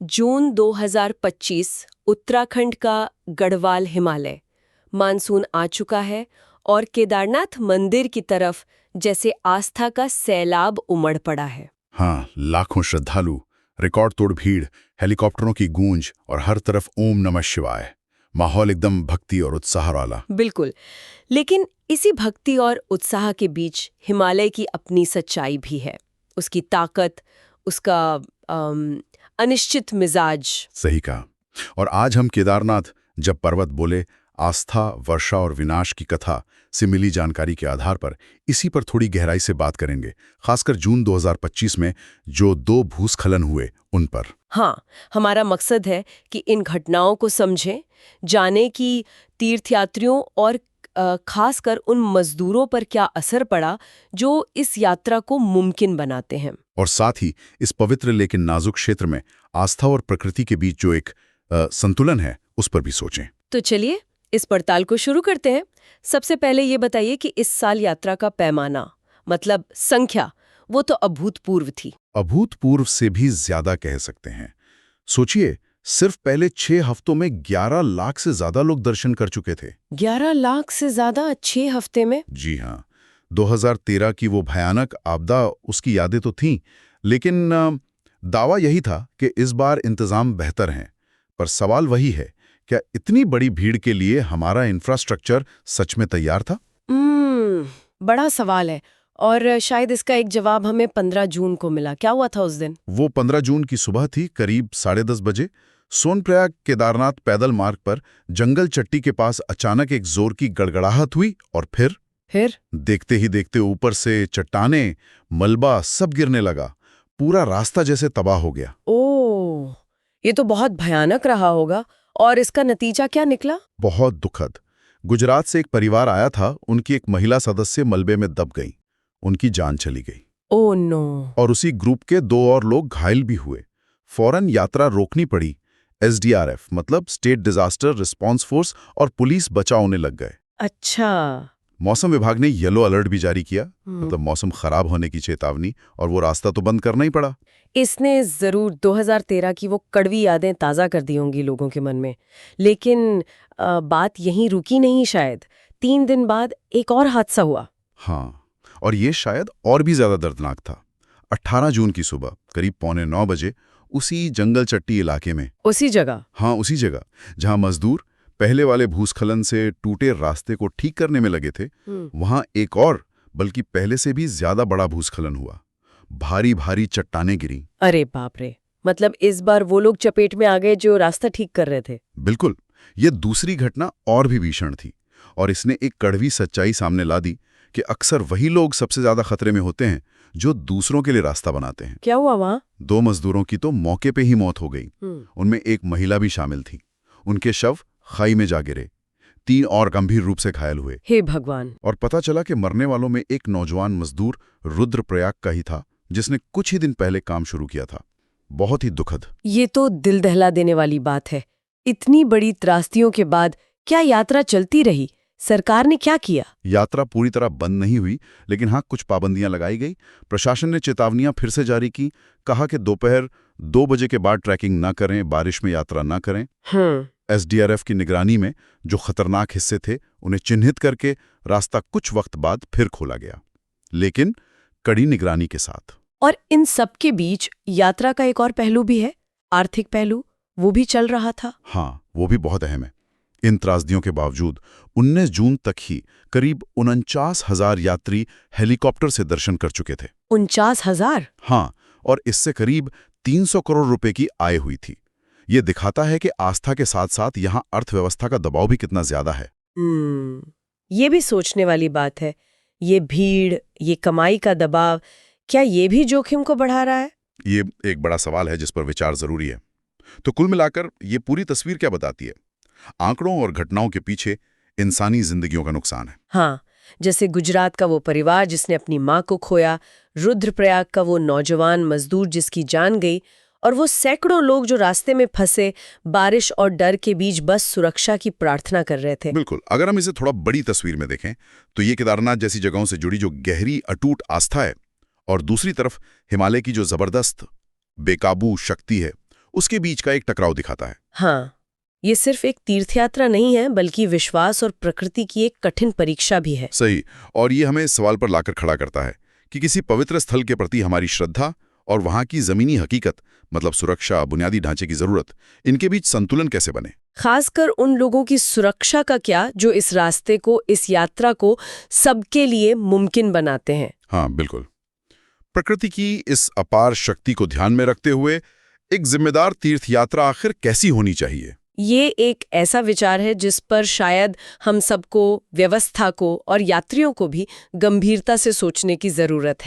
जून 2025 उत्तराखंड का गढ़वाल हिमालय। मानसून आ चुका है और केदारनाथ मंदिर की तरफ जैसे आस्था का सैलाब उमड़ पड़ा है। हाँ, लाखों श्रद्धालु, रिकॉर्ड तोड़ भीड़, हेलीकॉप्टरों की गूंज और हर तरफ ओम नमः शिवाय। माहौल एकदम भक्ति और उत्साह वाला। बिल्कुल, लेकिन इसी भक्ति और उत्साह के बीच हिमालय की अपनी सच्चाई भी है। उसकी ताकत, उसका अनिश्चित मिजाज। सही कहा। और आज हम केदारनाथ जब पर्वत बोले, आस्था, वर्षा और विनाश की कथा से मिली जानकारी के आधार पर इसी पर थोड़ी गहराई से बात करेंगे, खासकर जून 2025 में जो 2 भूस्खलन हुए उन पर। हाँ, हमारा मकसद है कि इन घटनाओं को समझें, जाने कि तीर्थयात्रियों और खासकर उन मजदूरों पर क्या असर पड़ा जो इस यात्रा को मुमकिन बनाते हैं। और साथ ही इस पवित्र लेकिन नाजुक क्षेत्र में आस्था और प्रकृति के बीच जो एक संतुलन है उस पर भी सोचें। तो चलिए इस पड़ताल को शुरू करते हैं। सबसे पहले ये बताइए कि इस साल यात्रा का पैमाना, मतलब संख्या, वो तो अभूतपूर्व थी। अभूतपूर्व से भी ज्यादा कह सकते हैं। सोचिए, सिर्फ पहले 6 हफ्तों में 11 लाख से ज्यादा लोग दर्शन कर चुके थे। 11 लाख से ज्यादा 6 हफ्ते में? जी हाँ। 2013 की वो भयानक आपदा, उसकी यादें तो थीं, लेकिन दावा यही था कि इस बार इंतजाम बेहतर हैं। पर सवाल वही है, क्या इतनी बड़ी भीड़ के लिए हमारा इंफ्रास्ट्रक्चर सच में तैयार था? बड़ा सवाल है और शायद इसका एक जवाब हमें 15 जून को मिला। क्या हुआ था उस दिन? वो 15 जून की सुबह थी, करीब 10:30 बजे। सोनप्रयाग केदारनाथ पैदल मार्ग पर जंगल चट्टी के पास अचानक एक जोर की गड़गड़ाहट हुई और फिर देखते ही देखते ऊपर से चट्टानें, मलबा सब गिरने लगा। पूरा रास्ता जैसे तबाह हो गया। ओह, ये तो बहुत भयानक रहा होगा। और इसका नतीजा क्या निकला? बहुत दुखद। गुजरात से एक परिवार आया था, उनकी एक महिला सदस्य मलबे में दब गई, उनकी जान चली गई। Oh no. और उसी ग्रुप के 2 और लोग घायल भी हुए। फौरन यात्रा रोकनी पड़ी। SDRF मतलब स्टेट डिजास्टर रिस्पांस फोर्स और पुलिस बचाव होने लग गए। अच्छा। मौसम विभाग ने येलो अलर्ट भी जारी किया, मतलब मौसम खराब होने की चेतावनी, और वो रास्ता तो बंद करना ही पड़ा। इसने जरूर 2013 की वो कड़वी यादें ताज़ा कर दी होंगी लोगों के मन में। लेकिन बात यहीं रुकी नहीं शायद। 3 दिन बाद एक और हादसा हुआ। हाँ, और ये शायद और भी ज्यादा दर्दनाक था। 18 जून की सुबह करीब 8:45 बजे उसी जंगल चट्टी इलाके में, उसी जगह? हाँ, उसी जगह जहां मजदूर पहले वाले भूस्खलन से टूटे रास्ते को ठीक करने में लगे थे, वहां एक और, बल्कि पहले से भी ज्यादा बड़ा भूस्खलन हुआ। भारी भारी चट्टानें गिरी। अरे बाप रे, मतलब इस बार वो लोग चपेट में आ गए जो रास्ता ठीक कर रहे थे। बिल्कुल। ये दूसरी घटना और भी भीषण थी, और इसने एक कड़वी सच्चाई सामने ला दी कि अक्सर वही लोग सबसे ज्यादा खतरे में होते हैं जो दूसरों के लिए रास्ता बनाते हैं। क्या हुआ वहां? 2 मजदूरों की तो मौके पे ही मौत हो गई। उनमें एक महिला भी शामिल थी। उनके शव खाई में जा गिरे। 3 और गंभीर रूप से घायल हुए। हे भगवान। और पता चला कि मरने वालों में एक नौजवान मजदूर रुद्रप्रयाग का ही था, जिसने कुछ ही दिन पहले काम शुरू किया था। बहुत ही दुखद। ये तो दिल दहला देने वाली बात है। इतनी बड़ी त्रासदियों के बाद क्या यात्रा चलती रही? सरकार ने क्या किया? यात्रा पूरी तरह बंद नहीं हुई, लेकिन हाँ, कुछ पाबंदियां लगाई गई। प्रशासन ने चेतावनियां फिर से जारी की। कहा कि दोपहर 2 बजे के बाद ट्रैकिंग ना करें, बारिश में यात्रा ना करें। SDRF की निगरानी में जो खतरनाक हिस्से थे उन्हें चिन्हित करके रास्ता कुछ वक्त बाद फिर खोला गया, लेकिन कड़ी निगरानी के साथ। और इन सब के बीच यात्रा का एक और पहलू भी है, आर्थिक पहलू। वो भी चल रहा था। हाँ, वो भी बहुत अहम है। इन त्रासदियों के बावजूद 19 जून तक ही करीब 49,000 यात्री हेलीकॉप्टर से दर्शन कर चुके थे। 49,000? हाँ, और इससे करीब 300 करोड़ रुपए की आय हुई थी। ये दिखाता है कि आस्था के साथ साथ यहाँ अर्थव्यवस्था का दबाव भी कितना ज्यादा है। ये भी सोचने वाली बात है। ये भीड़, ये कमाई का दबाव, क्या ये भी जोखिम को बढ़ा रहा है? ये एक बड़ा सवाल है जिस पर विचार जरूरी है। तो कुल मिलाकर ये पूरी तस्वीर क्या बताती है? आंकड़ों और घटनाओं के पीछे इंसानी जिंदगियों का नुकसान है। हाँ, जैसे गुजरात का वो परिवार जिसने अपनी माँ को खोया, रुद्रप्रयाग का वो नौजवान मजदूर जिसकी जान गई, और वो सैकड़ों लोग जो रास्ते में फंसे, बारिश और डर के बीच बस सुरक्षा की प्रार्थना कर रहे थे। बिल्कुल। अगर हम इसे थोड़ा बड़ी तस्वीर में देखें तो ये केदारनाथ जैसी जगहों से जुड़ी जो गहरी अटूट आस्था है, और दूसरी तरफ हिमालय की जो जबरदस्त बेकाबू शक्ति है, उसके बीच का एक टकराव दिखाता है। हाँ, ये सिर्फ एक तीर्थयात्रा नहीं है बल्कि विश्वास और प्रकृति की एक कठिन परीक्षा भी है। सही, और ये हमें इस सवाल पर लाकर खड़ा करता है कि किसी पवित्र स्थल के प्रति हमारी श्रद्धा और वहाँ की ज़मीनी हकीकत, मतलब सुरक्षा, बुनियादी ढांचे की ज़रूरत, इनके बीच संतुलन कैसे बने। खासकर उन लोगों की सुरक्षा का क्या जो इस रास्ते को, इस यात्रा को सबके लिए मुमकिन बनाते हैं। हाँ, बिल्कुल। प्रकृति की इस अपार शक्ति को ध्यान में रखते हुए एक जिम्मेदार तीर्थयात्रा आखिर कैसी होनी चाहिए? ये एक ऐसा विचार है जिस पर शायद हम सबको, व्यवस्था को और यात्रियों को भी गंभीरता से सोचने की जरूरत है।